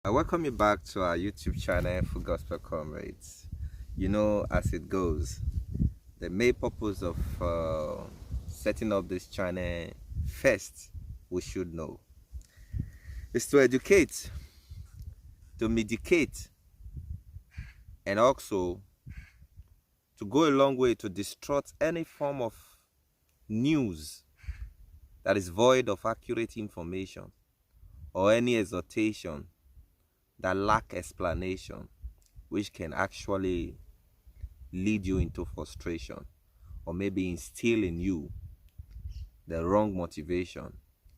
I welcome you back to our YouTube channel for Gospel Comrades. You know, as it goes, the main purpose of setting up this channel, first, we should know, is to educate, to medicate, and also to go a long way to distort any form of news that is void of accurate information or any exhortation that lack explanation, which can actually lead you into frustration or maybe instill in you the wrong motivation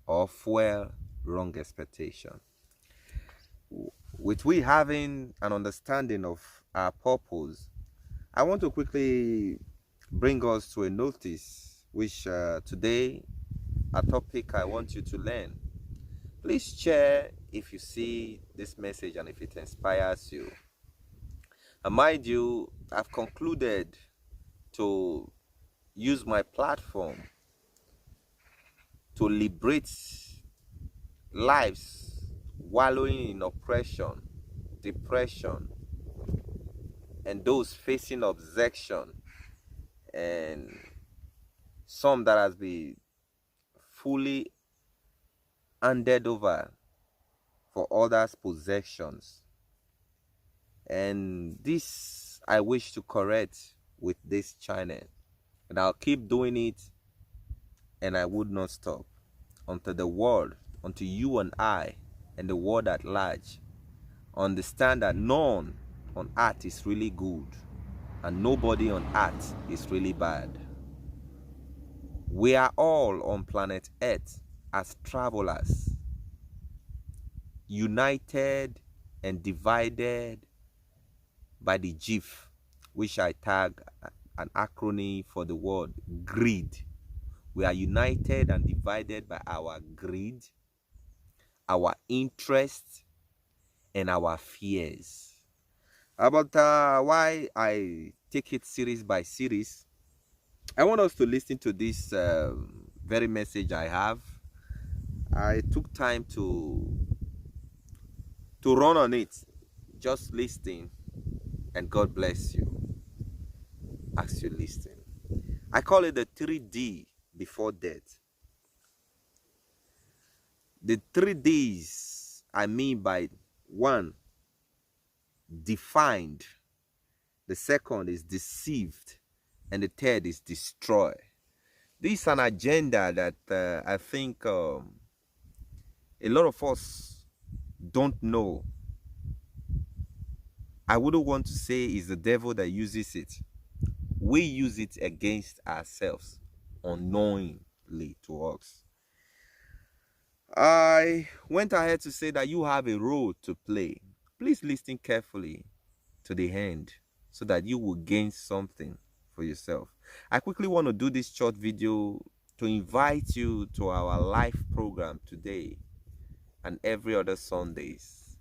or fuel wrong expectation. With we having an understanding of our purpose, I want to quickly bring us to a notice which today a topic I want you to learn. Please share if you see this message and if it inspires you. And mind you, I've concluded to use my platform to liberate lives wallowing in oppression, depression, and those facing obsession, and some that has been fully handed over for others' possessions. And this I wish to correct with this channel, and I'll keep doing it, and I would not stop until the world, until you and I and the world at large understand that none on earth is really good and nobody on earth is really bad. We are all on planet Earth as travelers, united and divided by the GIF, which I tag an acronym for the word greed. We are united and divided by our greed, our interests, and our fears. About why I take it series by series, I want us to listen to this very message I have. I took time to run on it. Just listen, and God bless you as you listen. I call it the 3D before death. The 3Ds I mean by one, defined. The second is deceived. And the third is destroy. This is an agenda that I think a lot of us don't know. I wouldn't want to say it's the devil that uses it. We use it against ourselves unknowingly to us. I went ahead to say that you have a role to play. Please listen carefully to the end so that you will gain something for yourself. I quickly want to do this short video to invite you to our live program today and every other Sundays.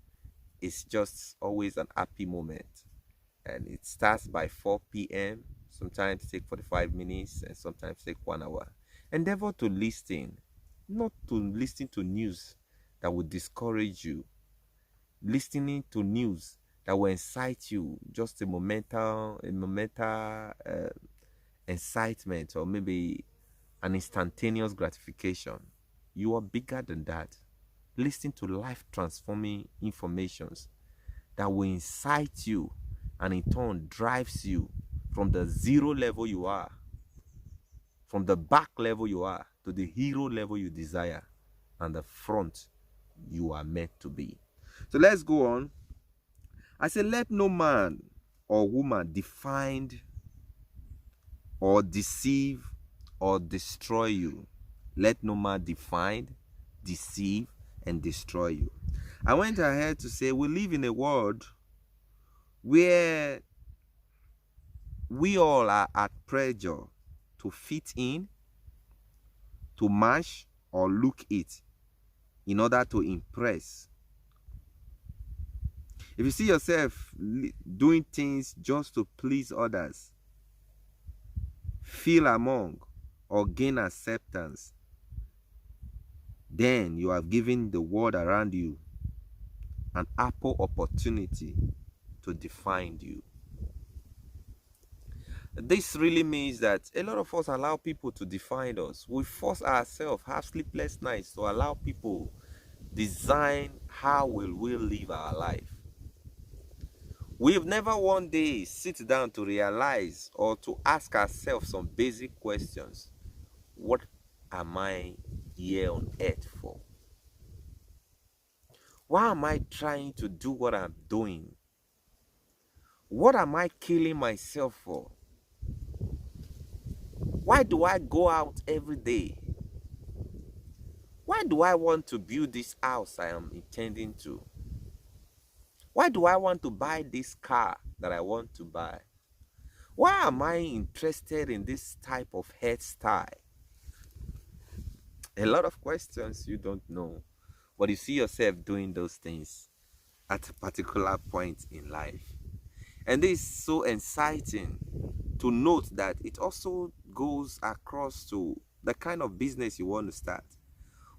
It's just always an happy moment, and it starts by 4 p.m. Sometimes take 45 minutes and sometimes take 1 hour. Endeavor to listen, not to listen to news that will discourage you, listening to news that will incite you, just a momental incitement, or maybe an instantaneous gratification. You are bigger than that. Listen to life transforming informations that will incite you and in turn drives you from the zero level you are, from the back level you are, to the hero level you desire, and the front you are meant to be. So let's go on. I say, let no man or woman define or deceive or destroy you. Let no man define, deceive, and destroy you. I went ahead to say we live in a world where we all are at pressure to fit in, to match, or look it in order to impress. If you see yourself doing things just to please others, feel among, or gain acceptance, then you are giving the world around you an ample opportunity to define you. This really means that a lot of us allow people to define us. We force ourselves, have sleepless nights to allow people design how will we live our life. We've never one day sit down to realize or to ask ourselves some basic questions. What am I here on earth for? Why am I trying to do what I'm doing? What am I killing myself for? Why do I go out every day? Why do I want to build this house I am intending to? Why do I want to buy this car that I want to buy? Why am I interested in this type of hairstyle? A lot of questions you don't know, but you see yourself doing those things at a particular point in life. And this is so exciting to note that it also goes across to the kind of business you want to start.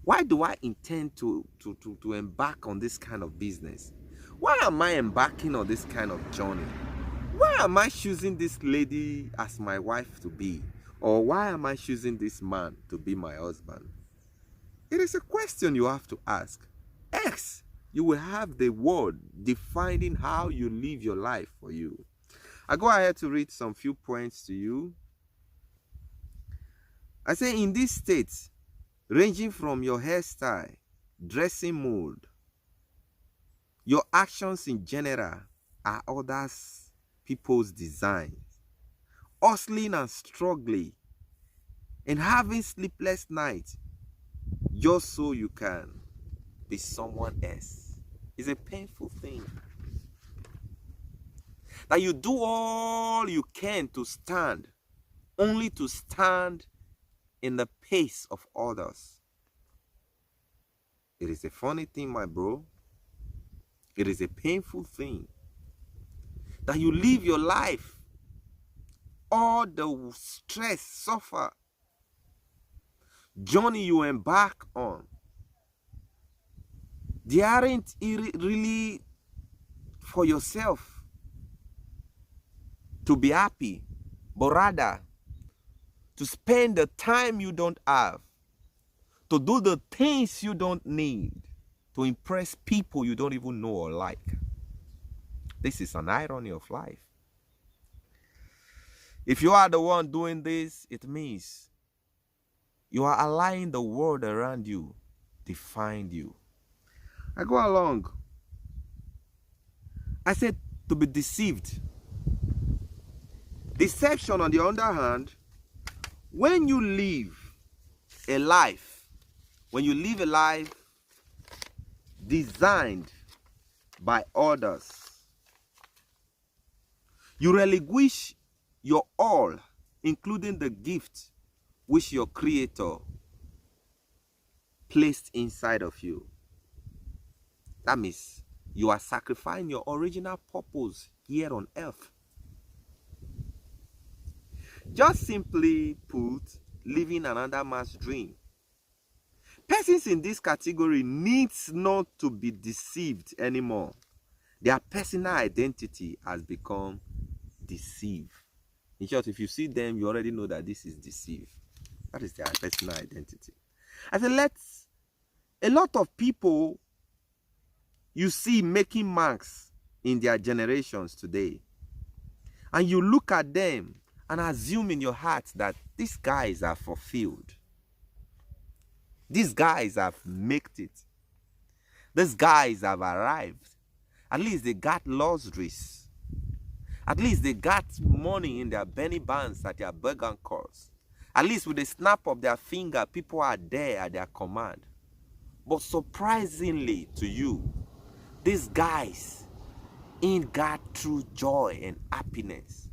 Why do I intend to embark on this kind of business? Why am I embarking on this kind of journey? Why am I choosing this lady as my wife to be? Or why am I choosing this man to be my husband? It is a question you have to ask. X, you will have the word defining how you live your life for you. I go ahead to read some few points to you. I say, in this state, ranging from your hairstyle, dressing mode, your actions in general are others people's designs, hustling and struggling, and having sleepless nights just so you can be someone else. It's a painful thing. That you do all you can to stand, only to stand in the pace of others. It is a funny thing, my bro. It is a painful thing that you live your life, all the stress, suffer, journey you embark on. They aren't really for yourself to be happy, but rather to spend the time you don't have, to do the things you don't need, to impress people you don't even know or like. This is an irony of life. If you are the one doing this, it means you are allowing the world around you define you. I go along. I said to be deceived. Deception, on the other hand, when you live a life designed by others, you relinquish your all, including the gift which your Creator placed inside of you. That means you are sacrificing your original purpose here on earth. Just simply put, living another man's dream. Persons in this category needs not to be deceived anymore. Their personal identity has become deceived. In short, if you see them, you already know that this is deceived. That is their personal identity. I said, a lot of people you see making marks in their generations today, and you look at them and assume in your heart that these guys are fulfilled. These guys have made it. These guys have arrived. At least they got luxuries. At least they got money in their Benny bands at their burger calls. At least with a snap of their finger, people are there at their command. But surprisingly to you, these guys ain't got true joy and happiness.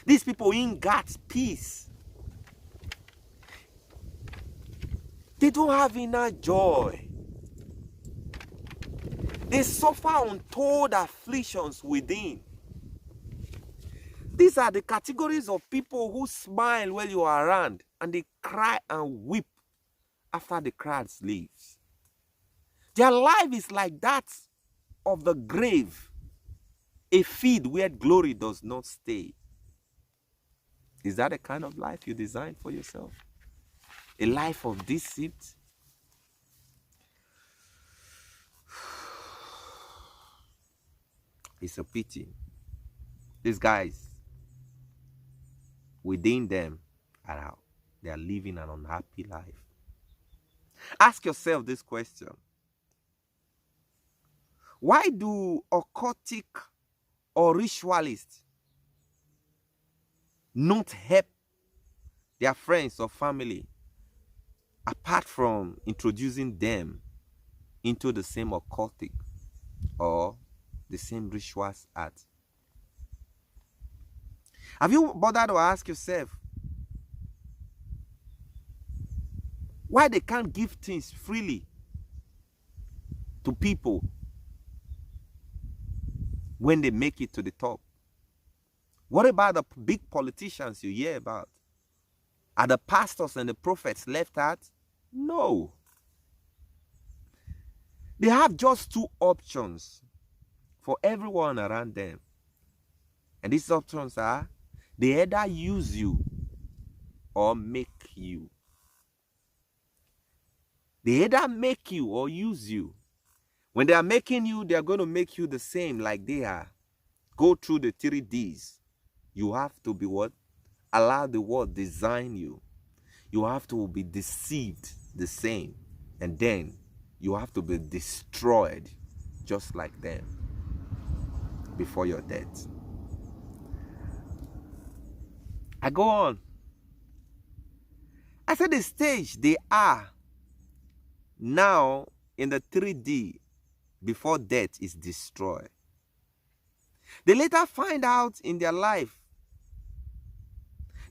These people ain't got peace. They don't have inner joy. They suffer untold afflictions within. These are the categories of people who smile when you are around and they cry and weep after the crowd leaves. Their life is like that of the grave, a field where glory does not stay. Is that the kind of life you design for yourself? A life of deceit? It's a pity. These guys, within them, they are living an unhappy life. Ask yourself this question. Why do occultic or ritualists not help their friends or family apart from introducing them into the same occultic or the same rituals art? Have you bothered to ask yourself why they can't give things freely to people when they make it to the top? What about the big politicians you hear about? Are the pastors and the prophets left out? No. They have just two options for everyone around them. And these options are, they either use you or make you. They either make you or use you. When they are making you, they are going to make you the same like they are. Go through the 3D's. You have to be what? Allow the world design you. You have to be deceived the same. And then you have to be destroyed just like them before your death. I go on. I said the stage they are now in the 3D before death is destroyed. They later find out in their life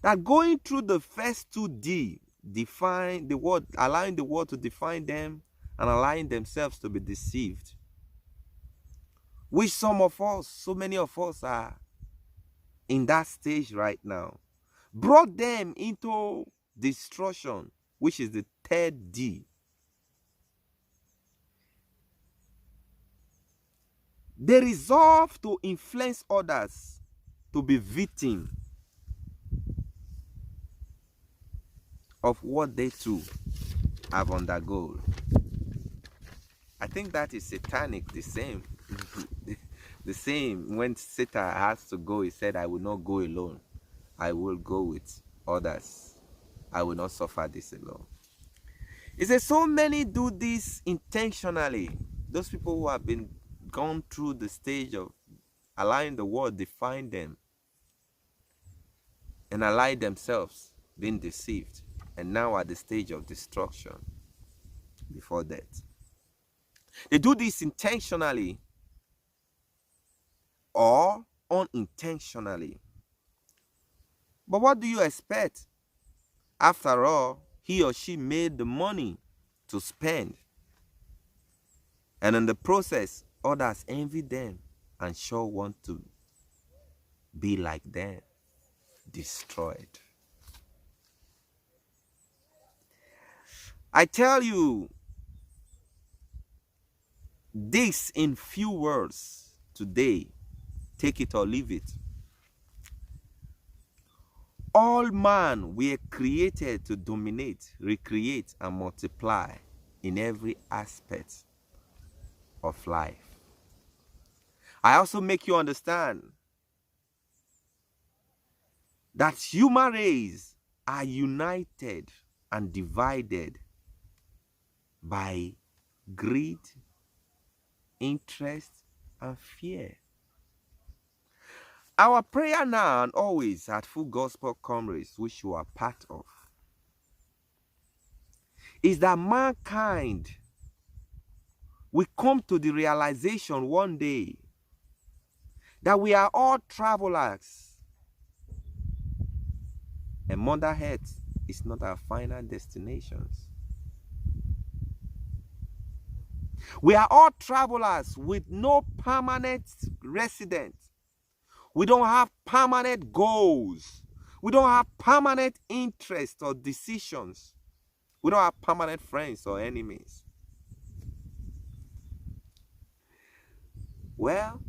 that going through the first 2D, define the world, allowing the world to define them and allowing themselves to be deceived, which some of us, so many of us are in that stage right now, brought them into destruction, which is the 3D. They resolve to influence others to be victims of what they too have undergone. I think that is satanic, the same. The same when Satan has to go, he said, I will not go alone. I will go with others. I will not suffer this alone. He says so many do this intentionally. Those people who have been gone through the stage of allowing the world define them and allow themselves being deceived, and now at the stage of destruction before death. They do this intentionally or unintentionally. But what do you expect? After all, he or she made the money to spend. And in the process, others envy them and sure want to be like them, destroyed. I tell you this in few words today, take it or leave it. All man were created to dominate, recreate, and multiply in every aspect of life. I also make you understand that human race are united and divided by greed, interest, and fear. Our prayer now and always at Full Gospel Comrades, which you are part of, is that mankind will come to the realization one day that we are all travelers and Mother Earth is not our final destinations. We are all travelers with no permanent residence. We don't have permanent goals. We don't have permanent interests or decisions. We don't have permanent friends or enemies. Well,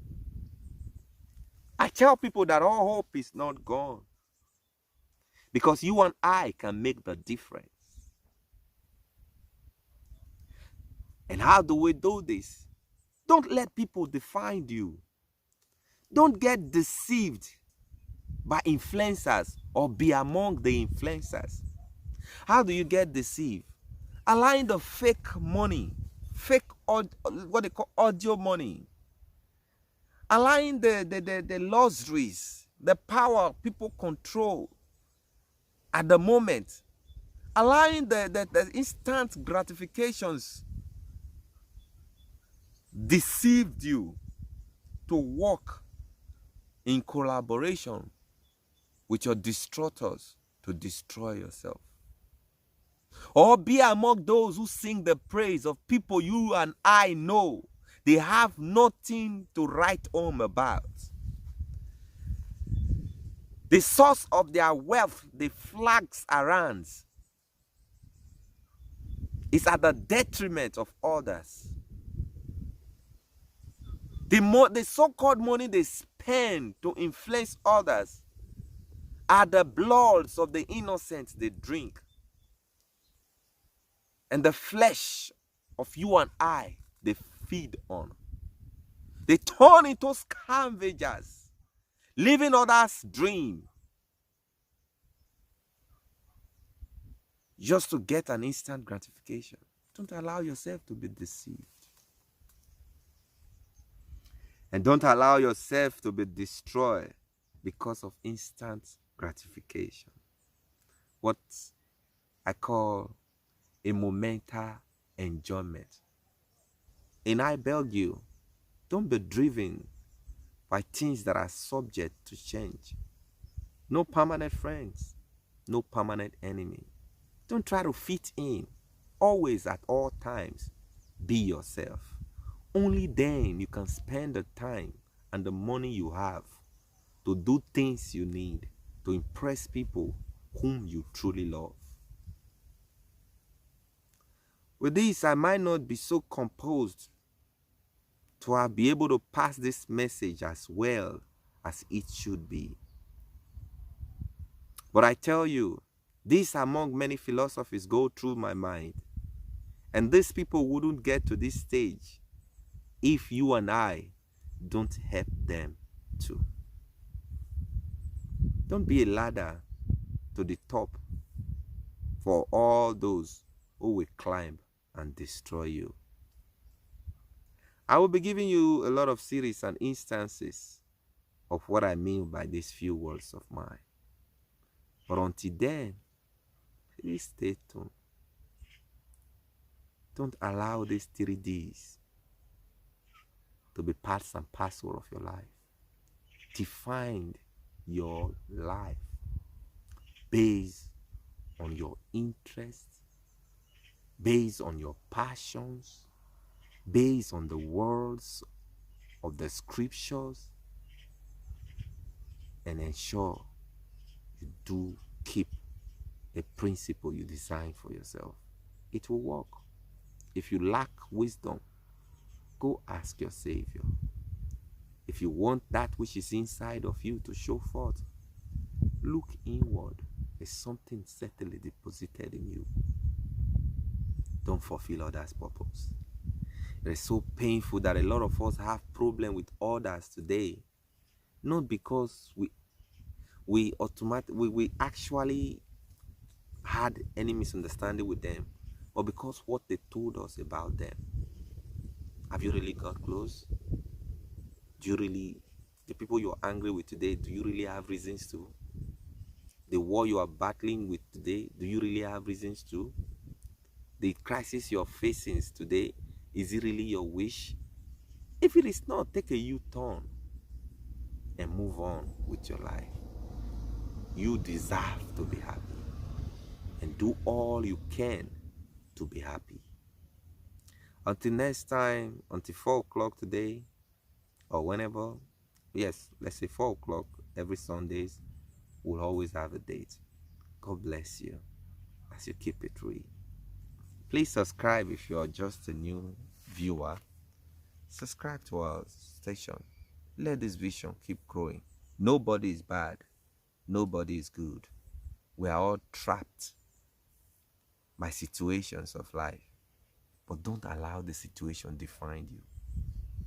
I tell people that all hope is not gone, because you and I can make the difference. And how do we do this? Don't let people define you. Don't get deceived by influencers or be among the influencers. How do you get deceived? Allowing the fake money, what they call audio money, allowing the luxuries, the power people control at the moment, allowing the instant gratifications deceived you to work in collaboration with your destructors to destroy yourself. Or be among those who sing the praise of people you and I know they have nothing to write home about. The source of their wealth, the flags around, is at the detriment of others. The so-called money they spend to influence others are the bloods of the innocent they drink, and the flesh of you and I they feed on. They turn into scavengers, living others' dream just to get an instant gratification. Don't allow yourself to be deceived. And don't allow yourself to be destroyed because of instant gratification. What I call a momental enjoyment. And I beg you, don't be driven by things that are subject to change. No permanent friends, no permanent enemy. Don't try to fit in. Always, at all times, be yourself. Only then you can spend the time and the money you have to do things you need to impress people whom you truly love. With this, I might not be so composed to be able to pass this message as well as it should be. But I tell you, this among many philosophies go through my mind. And these people wouldn't get to this stage if you and I don't help them too. Don't be a ladder to the top for all those who will climb and destroy you. I will be giving you a lot of series and instances of what I mean by these few words of mine. But until then, please stay tuned. Don't allow these 3D's to be parts and parcel of your life. Define your life based on your interests, based on your passions, based on the words of the scriptures, and ensure you do keep a principle you design for yourself. It will work. If you lack wisdom, go ask your Savior. If you want that which is inside of you to show forth, look inward. There's something certainly deposited in you. Don't fulfill others' purpose. It is so painful that a lot of us have problem with others today. Not because we actually had any misunderstanding with them, but because what they told us about them. Have you really got close? The people you're angry with today, do you really have reasons to? The war you are battling with today, do you really have reasons to? The crisis you're facing today, is it really your wish? If it is not, take a U-turn and move on with your life. You deserve to be happy, and do all you can to be happy. Until next time, until 4 o'clock today, or whenever, yes, let's say 4 o'clock every Sundays, we'll always have a date. God bless you as you keep it real. Please subscribe if you're just a new viewer. Subscribe to our station. Let this vision keep growing. Nobody is bad. Nobody is good. We are all trapped by situations of life. But don't allow the situation define you.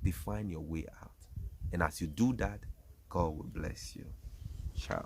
Define your way out. And as you do that, God will bless you. Ciao.